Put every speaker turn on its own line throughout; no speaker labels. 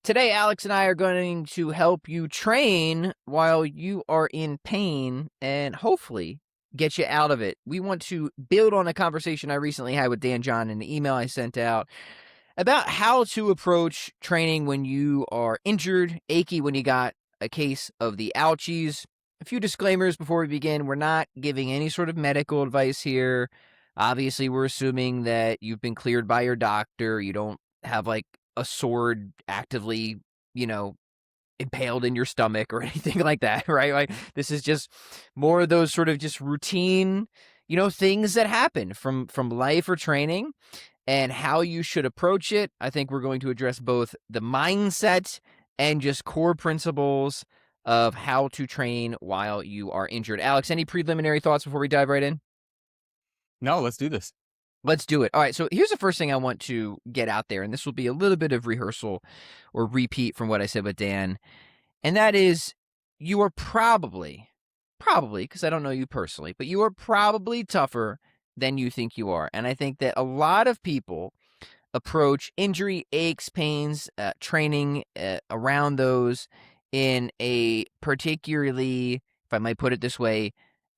Today, Alex and I are going to help you train while you are in pain and hopefully get you out of it. We want to build on a conversation I recently had with Dan John in an email I sent out about how to approach training when you are injured, achy when you got a case of the ouchies. A few disclaimers before we begin. We're not giving any sort of medical advice here. Obviously, we're assuming that you've been cleared by your doctor. You don't have like a sword actively, you know, impaled in your stomach or anything like that, right? Like this is just more of those sort of just routine, things that happen from life or training and how you should approach it. I think we're going to address both the mindset and just core principles of how to train while you are injured. Alex, any preliminary thoughts before we dive right in?
No, let's do this.
Let's do it. All right. So here's the first thing I want to get out there, and this will be a little bit of rehearsal or repeat from what I said with Dan. And that is you are probably, because I don't know you personally, but you are probably tougher than you think you are. And I think that a lot of people approach injury, aches, pains, training around those in a particularly, if I might put it this way,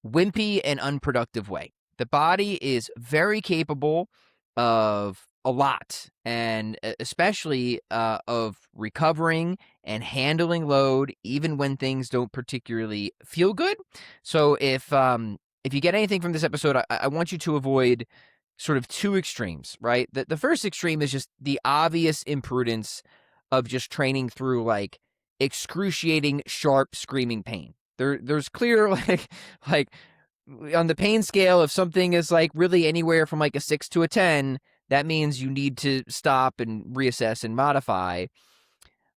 wimpy and unproductive way. The body is very capable of a lot, and especially of recovering and handling load, even when things don't particularly feel good. So if you get anything from this episode, I want you to avoid sort of two extremes, right? The first extreme is just the obvious imprudence of just training through like excruciating, sharp, screaming pain. There's clear like on the pain scale, if something is like really anywhere from like a 6 to a 10, that means you need to stop and reassess and modify.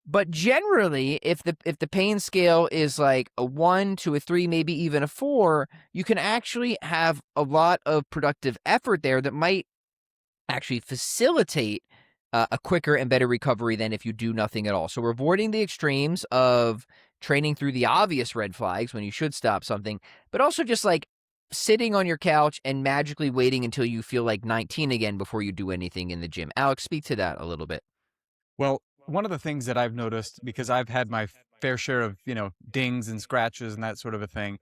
But generally, if the pain scale is like a 1 to a 3, maybe even a 4, you can actually have a lot of productive effort there that might actually facilitate a quicker and better recovery than if you do nothing at all. So we're avoiding the extremes of training through the obvious red flags when you should stop something, but also just like sitting on your couch and magically waiting until you feel like 19 again before you do anything in the gym. Alex, speak to that a little bit.
Well, one of the things that I've noticed, because I've had my fair share of, dings and scratches and that sort of a thing,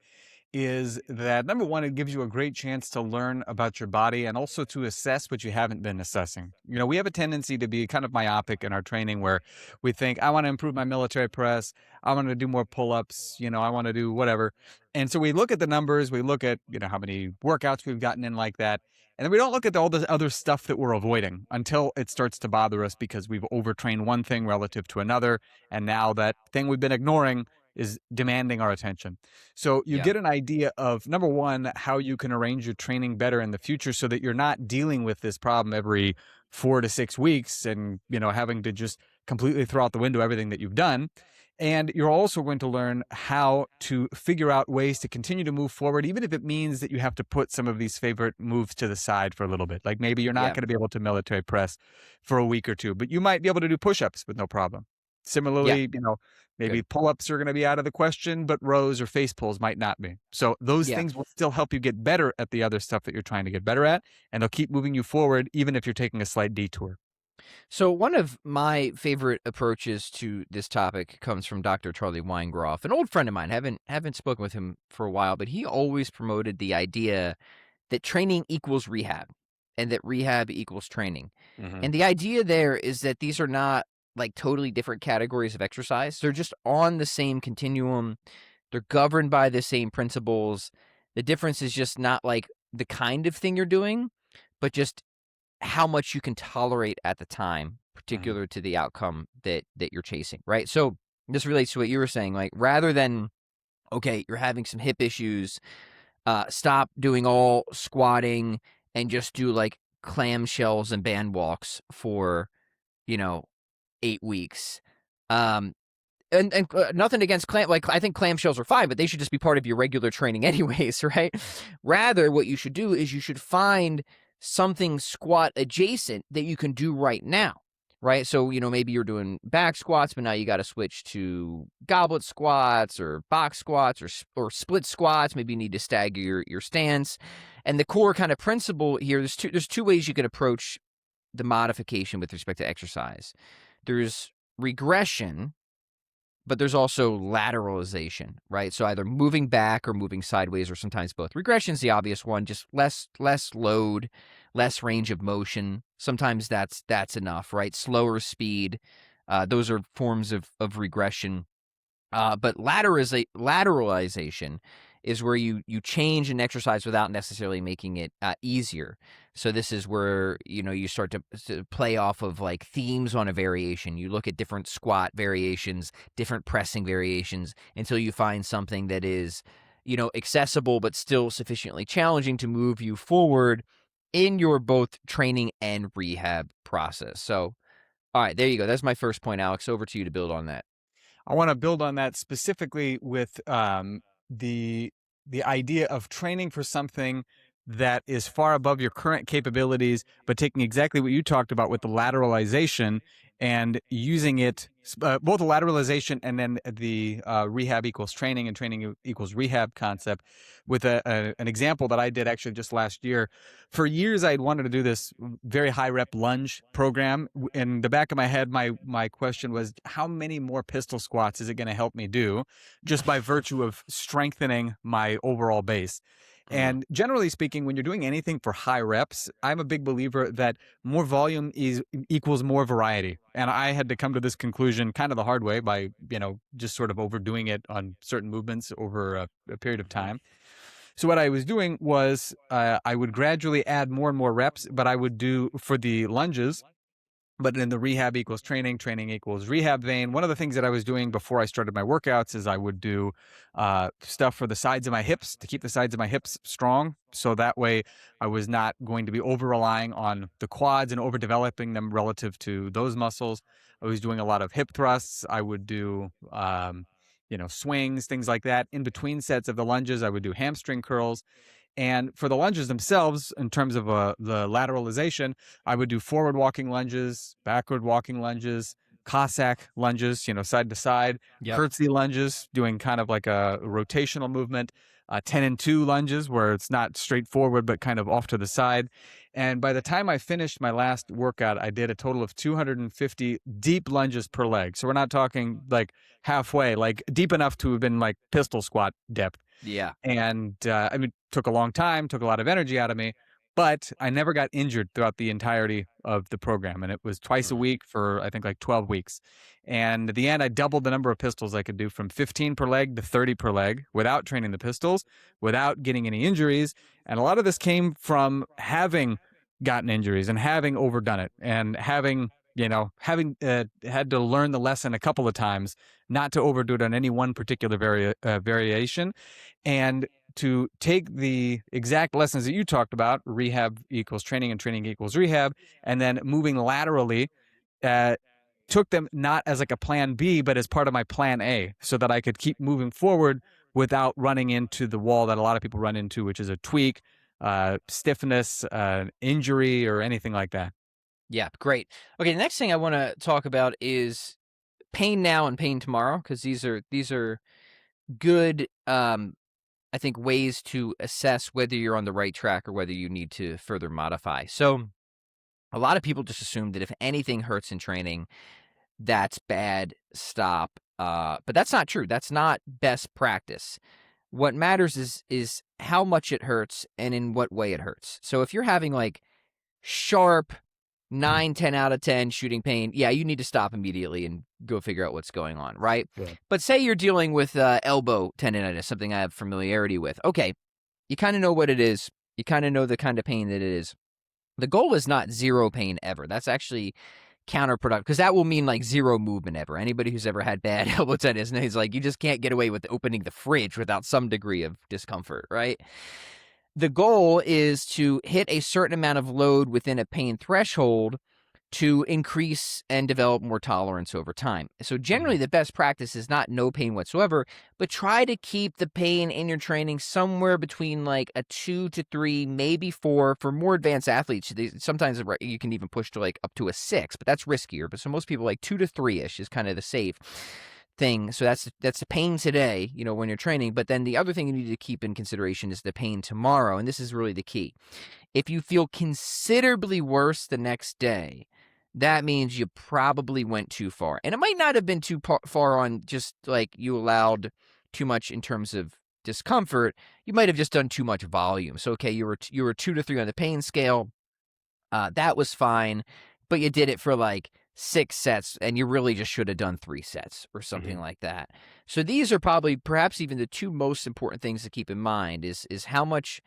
is that number one, it gives you a great chance to learn about your body and also to assess what you haven't been assessing. We have a tendency to be kind of myopic in our training where we think, I want to improve my military press. I want to do more pull-ups. I want to do whatever. And so we look at the numbers, we look at, how many workouts we've gotten in like that. And then we don't look at all the other stuff that we're avoiding until it starts to bother us because we've overtrained one thing relative to another. And now that thing we've been ignoring is demanding our attention. So you
Yeah.
get an idea of, number one, how you can arrange your training better in the future so that you're not dealing with this problem every 4 to 6 weeks and, having to just completely throw out the window everything that you've done. And you're also going to learn how to figure out ways to continue to move forward, even if it means that you have to put some of these favorite moves to the side for a little bit. Like maybe you're not
Yeah.
going to be able to military press for a week or two, but you might be able to do push-ups with no problem.
Yeah.
Similarly, maybe
Good.
pull-ups are going to be out of the question, but rows or face pulls might not be. So those
Yeah.
things will still help you get better at the other stuff that you're trying to get better at, and they'll keep moving you forward, even if you're taking a slight detour.
So one of my favorite approaches to this topic comes from Dr. Charlie Weingroff, an old friend of mine. Haven't spoken with him for a while, but he always promoted the idea that training equals rehab and that rehab equals training.
Hmm.
And the idea there is that these are not like totally different categories of exercise. They're just on the same continuum. They're governed by the same principles. The difference is just not like the kind of thing you're doing, but just how much you can tolerate at the time,
Hmm.
particular to the outcome that you're chasing, right? So this relates to what you were saying, like rather than, okay, you're having some hip issues, stop doing all squatting and just do like clamshells and band walks for, you know, 8 weeks. Um, and nothing against like I think clamshells are fine, but they should just be part of your regular training anyways, right? Rather, what you should do is you should find something squat adjacent that you can do right now, right? So maybe you're doing back squats, but now you got to switch to goblet squats or box squats or split squats. Maybe you need to stagger your stance. And the core kind of principle here, there's two ways you can approach the modification with respect to exercise. There's regression, but there's also lateralization, right? So either moving back or moving sideways, or sometimes both. Regression's the obvious one, just less load, less range of motion. Sometimes that's enough, right? Slower speed. Those are forms of regression. But lateralization is where you change an exercise without necessarily making it easier. So this is where you start to play off of like themes on a variation. You look at different squat variations, different pressing variations, until you find something that is accessible but still sufficiently challenging to move you forward in your both training and rehab process. So, all right, there you go. That's my first point, Alex. Over to you to build on that.
I want to build on that specifically with the idea of training for something that is far above your current capabilities, but taking exactly what you talked about with the lateralization and using it, both the lateralization and then the rehab equals training and training equals rehab concept, with an example that I did actually just last year. For years, I'd wanted to do this very high rep lunge program. In the back of my head, my question was, how many more pistol squats is it going to help me do just by virtue of strengthening my overall base? And generally speaking, when you're doing anything for high reps, I'm a big believer that more volume equals more variety. And I had to come to this conclusion kind of the hard way by, just sort of overdoing it on certain movements over a period of time. So what I was doing was I would gradually add more and more reps, but I would do for the lunges. But in the rehab equals training, training equals rehab vein, one of the things that I was doing before I started my workouts is I would do stuff for the sides of my hips to keep the sides of my hips strong. So that way I was not going to be over relying on the quads and overdeveloping them relative to those muscles. I was doing a lot of hip thrusts. I would do, swings, things like that. In between sets of the lunges, I would do hamstring curls. And for the lunges themselves, in terms of the lateralization, I would do forward walking lunges, backward walking lunges, Cossack lunges, side to side,
Yep.
curtsy lunges, doing kind of like a rotational movement, 10 and 2 lunges where it's not straightforward, but kind of off to the side. And by the time I finished my last workout, I did a total of 250 deep lunges per leg. So we're not talking like halfway, like deep enough to have been like pistol squat depth.
Yeah.
And took a long time, took a lot of energy out of me, but I never got injured throughout the entirety of the program. And it was twice a week for, I think, like 12 weeks. And at the end, I doubled the number of pistols I could do from 15 per leg to 30 per leg without training the pistols, without getting any injuries. And a lot of this came from having gotten injuries and having overdone it and having had to learn the lesson a couple of times not to overdo it on any one particular variation, and to take the exact lessons that you talked about, rehab equals training and training equals rehab, and then moving laterally, took them not as like a plan B, but as part of my plan A, so that I could keep moving forward without running into the wall that a lot of people run into, which is a tweak, stiffness, injury, or anything like that.
Yeah, great. Okay, the next thing I want to talk about is pain now and pain tomorrow, because these are good, I think, ways to assess whether you're on the right track or whether you need to further modify. So a lot of people just assume that if anything hurts in training, that's bad, stop. But that's not true. That's not best practice. What matters is how much it hurts and in what way it hurts. So if you're having like sharp 9, 10 out of 10 shooting pain, yeah, you need to stop immediately and go figure out what's going on, right?
Yeah.
But say you're dealing with elbow tendonitis, something I have familiarity with. Okay, you kind of know what it is. You kind of know the kind of pain that it is. The goal is not zero pain ever. That's actually counterproductive, because that will mean like zero movement ever. Anybody who's ever had bad elbow tendonitis is like, you just can't get away with opening the fridge without some degree of discomfort, right? The goal is to hit a certain amount of load within a pain threshold to increase and develop more tolerance over time. So generally the best practice is not no pain whatsoever, but try to keep the pain in your training somewhere between like a 2 to 3, maybe 4. For more advanced athletes, sometimes you can even push to like up to a 6, but that's riskier. But so most people, like 2 to 3-ish is kind of the safe thing. So that's the pain today, when you're training. But then the other thing you need to keep in consideration is the pain tomorrow. And this is really the key. If you feel considerably worse the next day, that means you probably went too far. And it might not have been too far on just like you allowed too much in terms of discomfort. You might have just done too much volume. So, okay, you were 2 to 3 on the pain scale. That was fine, but you did it for like 6 sets, and you really just should have done 3 sets or something
Mhm.
like that. So these are probably perhaps even the two most important things to keep in mind is how much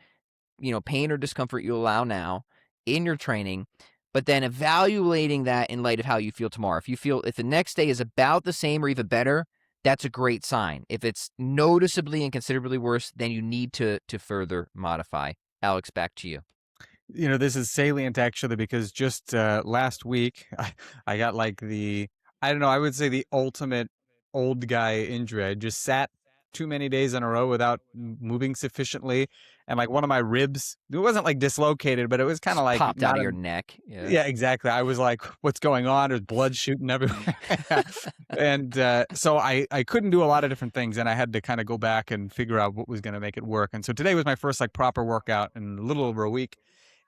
pain or discomfort you allow now in your training, but then evaluating that in light of how you feel tomorrow. If the next day is about the same or even better, that's a great sign. If it's noticeably and considerably worse, then you need to further modify. Alex, back to you.
This is salient actually because just last week I got like I don't know, I would say the ultimate old guy injury. I just sat too many days in a row without moving sufficiently. And like one of my ribs, it wasn't like dislocated, but it was kind of
Just
like
popped out
not
of
a,
your neck. Yeah.
yeah, exactly. I was like, what's going on? There's blood shooting everywhere. And so I couldn't do a lot of different things. And I had to kind of go back and figure out what was going to make it work. And so today was my first like proper workout in a little over a week.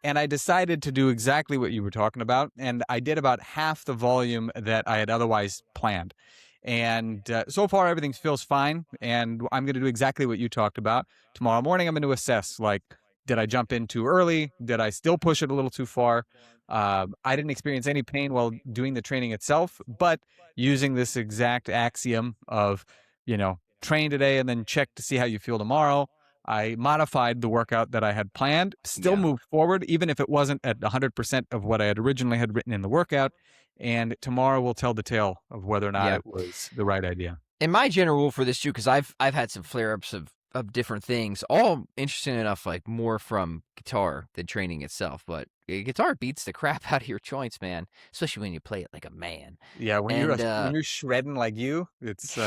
And I decided to do exactly what you were talking about. And I did about half the volume that I had otherwise planned. And so far, everything feels fine. And I'm going to do exactly what you talked about. Tomorrow morning, I'm going to assess like, did I jump in too early? Did I still push it a little too far? I didn't experience any pain while doing the training itself, but using this exact axiom of, train today and then check to see how you feel tomorrow. I modified the workout that I had planned, still
Yeah.
moved forward, even if it wasn't at 100% of what I had originally had written in the workout. And tomorrow will tell the tale of whether or not
Yeah.
it was the right idea.
And my general rule for this too, because I've had some flare ups of different things, all interesting enough, like more from guitar than training itself. But guitar beats the crap out of your joints, man, especially when you play it like a man.
Yeah,
And
when you're shredding like you, it's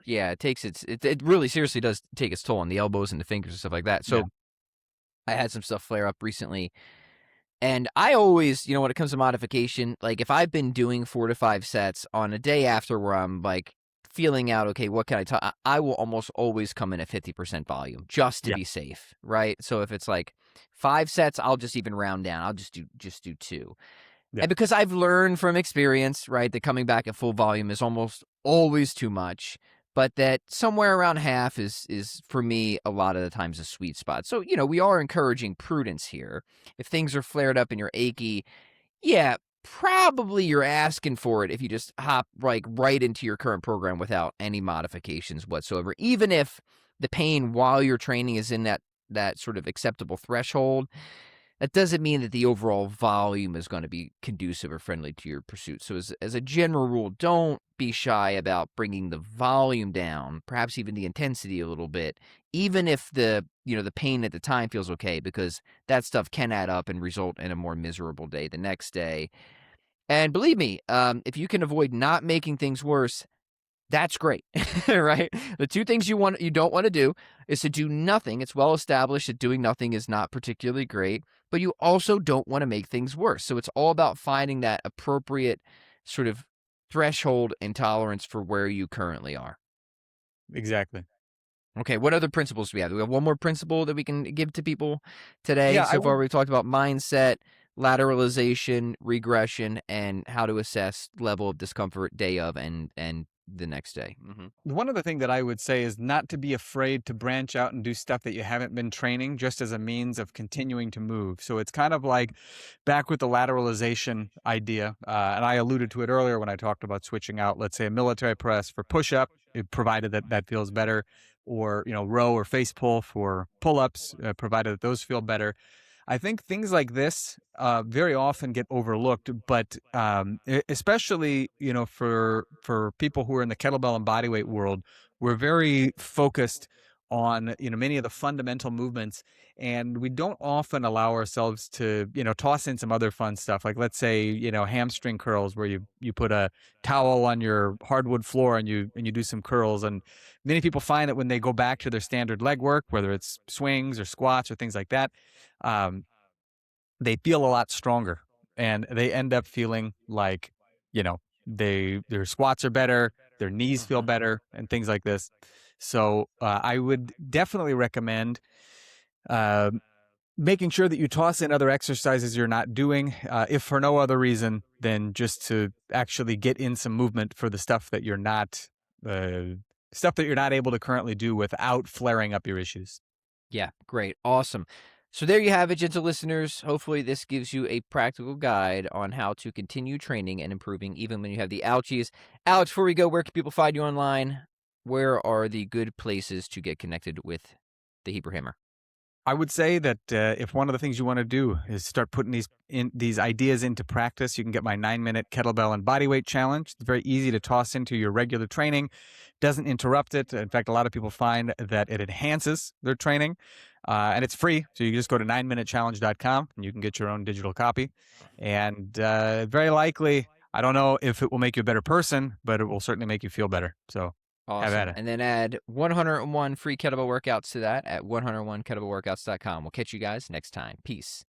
yeah, it really seriously does take its toll on the elbows and the fingers and stuff like that.
yeah,
So I had some stuff flare up recently. And I always, when it comes to modification, like if I've been doing 4 to 5 sets on a day after where I'm like feeling out, okay, what can I will almost always come in at 50% volume just to
yeah,
be safe, right? So if it's like 5 sets, I'll just even round down. I'll just do two.
yeah.
And because I've learned from experience, right, that coming back at full volume is almost always too much, but that somewhere around half is for me a lot of the times a sweet spot. So, we are encouraging prudence here. If things are flared up and you're achy, yeah, probably you're asking for it if you just hop like right into your current program without any modifications whatsoever. Even if the pain while you're training is in that sort of acceptable threshold, that doesn't mean that the overall volume is going to be conducive or friendly to your pursuit. So as a general rule, don't be shy about bringing the volume down, perhaps even the intensity a little bit, even if the pain at the time feels okay, because that stuff can add up and result in a more miserable day the next day. And believe me, if you can avoid not making things worse, that's great, right? The two things you don't want to do is to do nothing. It's well established that doing nothing is not particularly great, but you also don't want to make things worse. So it's all about finding that appropriate sort of threshold and tolerance for where you currently are.
Exactly.
Okay, what other principles do we have? Do we have one more principle that we can give to people today?
Yeah, I
So far,
would
we've talked about mindset, lateralization, regression, and how to assess level of discomfort day of and the next day.
one other thing that I would say is not to be afraid to branch out and do stuff that you haven't been training just as a means of continuing to move. So it's kind of like back with the lateralization idea. And I alluded to it earlier when I talked about switching out, let's say, a military press for push up, provided that that feels better, or, row or face pull for pull ups, provided that those feel better. I think things like this very often get overlooked, but especially for people who are in the kettlebell and bodyweight world, we're very focused on many of the fundamental movements, and we don't often allow ourselves to toss in some other fun stuff. Like let's say hamstring curls, where you put a towel on your hardwood floor and you do some curls, and many people find that when they go back to their standard leg work, whether it's swings or squats or things like that, um, they feel a lot stronger, and they end up feeling like their squats are better, their knees feel
Hmm.
better, and things like this. So I would definitely recommend making sure that you toss in other exercises you're not doing, if for no other reason than just to actually get in some movement for the uh, stuff that you're not able to currently do without flaring up your issues.
Yeah, great. Awesome. So there you have it, gentle listeners. Hopefully this gives you a practical guide on how to continue training and improving even when you have the ouchies. Alex, before we go, where can people find you online? Where are the good places to get connected with the Hebrew Hammer?
I would say that if one of the things you want to do is start putting these ideas into practice, you can get my 9-minute kettlebell and bodyweight challenge. It's very easy to toss into your regular training, doesn't interrupt it. In fact, a lot of people find that it enhances their training, and it's free. So you can just go to 9minutechallenge.com and you can get your own digital copy. And very likely, I don't know if it will make you a better person, but it will certainly make you feel better. So have at
Awesome.
it.
And then add 101 free kettlebell workouts to that at 101kettlebellworkouts.com. We'll catch you guys next time. Peace.